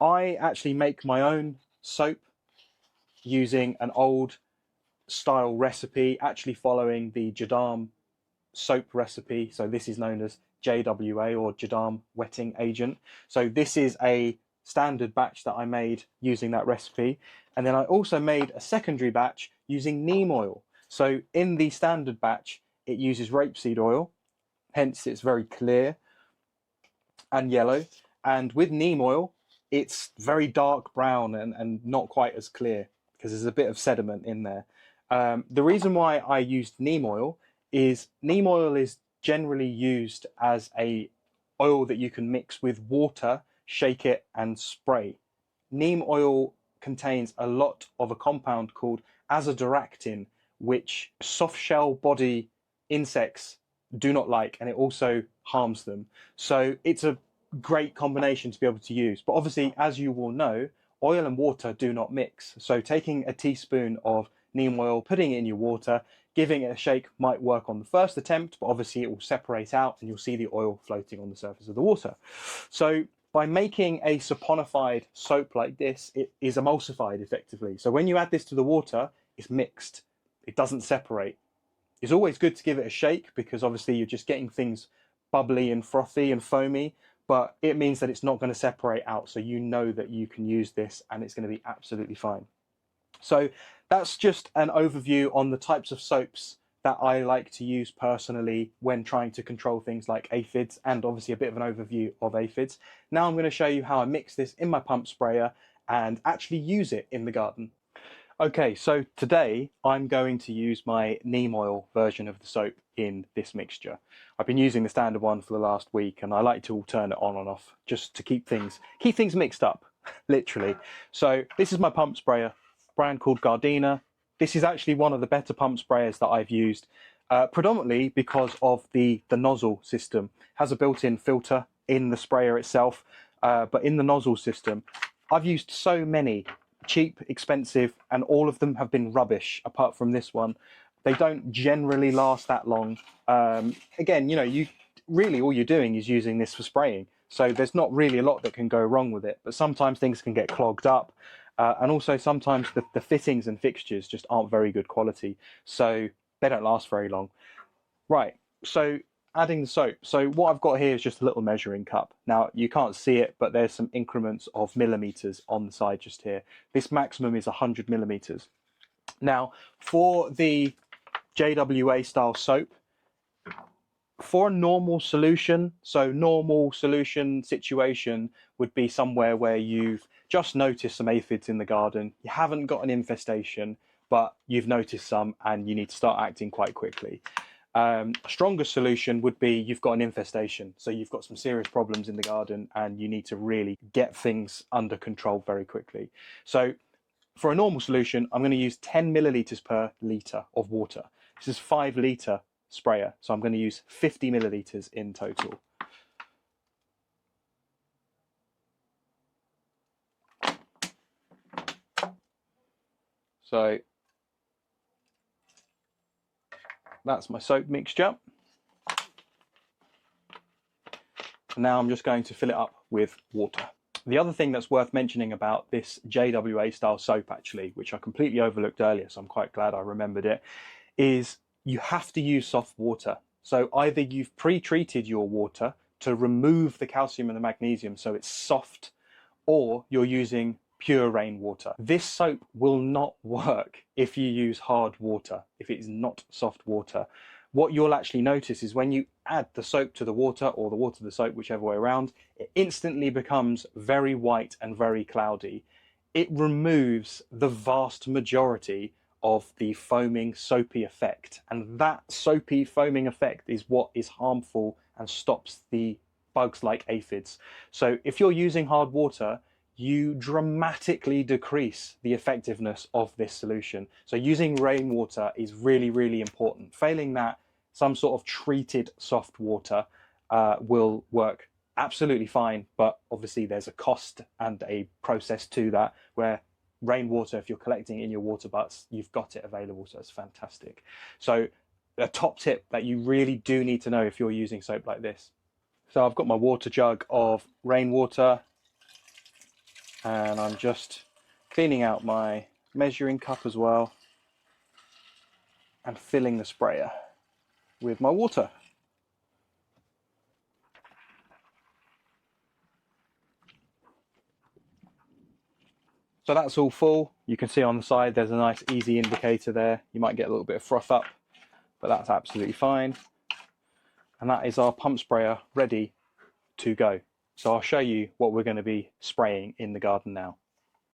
I actually make my own soap using an old style recipe, actually following the jadam soap recipe. So this is known as JWA, or jadam wetting agent. So this is a standard batch that I made using that recipe. And then I also made a secondary batch using neem oil. So in the standard batch, it uses rapeseed oil, hence it's very clear and yellow. And with neem oil, it's very dark brown and not quite as clear because there's a bit of sediment in there. The reason why I used neem oil is generally used as a oil that you can mix with water, shake it and spray. Neem oil contains a lot of a compound called azadirachtin, which soft shell body insects do not like, and it also harms them. So it's a great combination to be able to use. But obviously, as you will know, oil and water do not mix. So taking a teaspoon of neem oil, putting it in your water, giving it a shake might work on the first attempt, but obviously it will separate out and you'll see the oil floating on the surface of the water. So by making a saponified soap like this, it is emulsified effectively. So when you add this to the water, it's mixed. It doesn't separate. It's always good to give it a shake because obviously you're just getting things bubbly and frothy and foamy, but it means that it's not going to separate out. So you know that you can use this and it's going to be absolutely fine. So that's just an overview on the types of soaps that I like to use personally when trying to control things like aphids, and obviously a bit of an overview of aphids. Now I'm going to show you how I mix this in my pump sprayer and actually use it in the garden. Okay, so today I'm going to use my neem oil version of the soap in this mixture. I've been using the standard one for the last week and I like to alternate on and off just to keep things mixed up, literally. So this is my pump sprayer, brand called Gardena. This is actually one of the better pump sprayers that I've used, predominantly because of the nozzle system. It has a built-in filter in the sprayer itself, but in the nozzle system, I've used so many cheap, expensive, and all of them have been rubbish apart from this one. They don't generally last that long. Again, you know, you really all you're doing is using this for spraying. So there's not really a lot that can go wrong with it, but sometimes things can get clogged up. And also sometimes the fittings and fixtures just aren't very good quality. So they don't last very long. Right, so adding the soap. So what I've got here is just a little measuring cup. Now you can't see it, but there's some increments of millimeters on the side just here. This maximum is 100 millimeters. Now for the JWA style soap, for a normal solution, so normal solution situation would be somewhere where you've just noticed some aphids in the garden, you haven't got an infestation, but you've noticed some and you need to start acting quite quickly. A stronger solution would be you've got an infestation, so you've got some serious problems in the garden and you need to really get things under control very quickly. So for a normal solution, I'm going to use 10 milliliters per litre of water. This is 5 litre sprayer, so I'm going to use 50 milliliters in total. So that's my soap mixture. And now I'm just going to fill it up with water. The other thing that's worth mentioning about this JWA style soap actually, which I completely overlooked earlier, so I'm quite glad I remembered it, is you have to use soft water. So either you've pre-treated your water to remove the calcium and the magnesium so it's soft, or you're using pure rainwater. This soap will not work if you use hard water, if it is not soft water. What you'll actually notice is when you add the soap to the water, or the water to the soap, whichever way around, it instantly becomes very white and very cloudy. It removes the vast majority of the foaming soapy effect, and that soapy foaming effect is what is harmful and stops the bugs like aphids. So if you're using hard water, you dramatically decrease the effectiveness of this solution. So using rainwater is really, really important. Failing that, some sort of treated soft water will work absolutely fine, but obviously there's a cost and a process to that, where rainwater, if you're collecting it in your water butts, you've got it available, so it's fantastic. So a top tip that you really do need to know if you're using soap like this. So I've got my water jug of rainwater. And I'm just cleaning out my measuring cup as well and filling the sprayer with my water. So that's all full. You can see on the side there's a nice easy indicator there. You might get a little bit of froth up, but that's absolutely fine. And that is our pump sprayer ready to go. So I'll show you what we're going to be spraying in the garden now.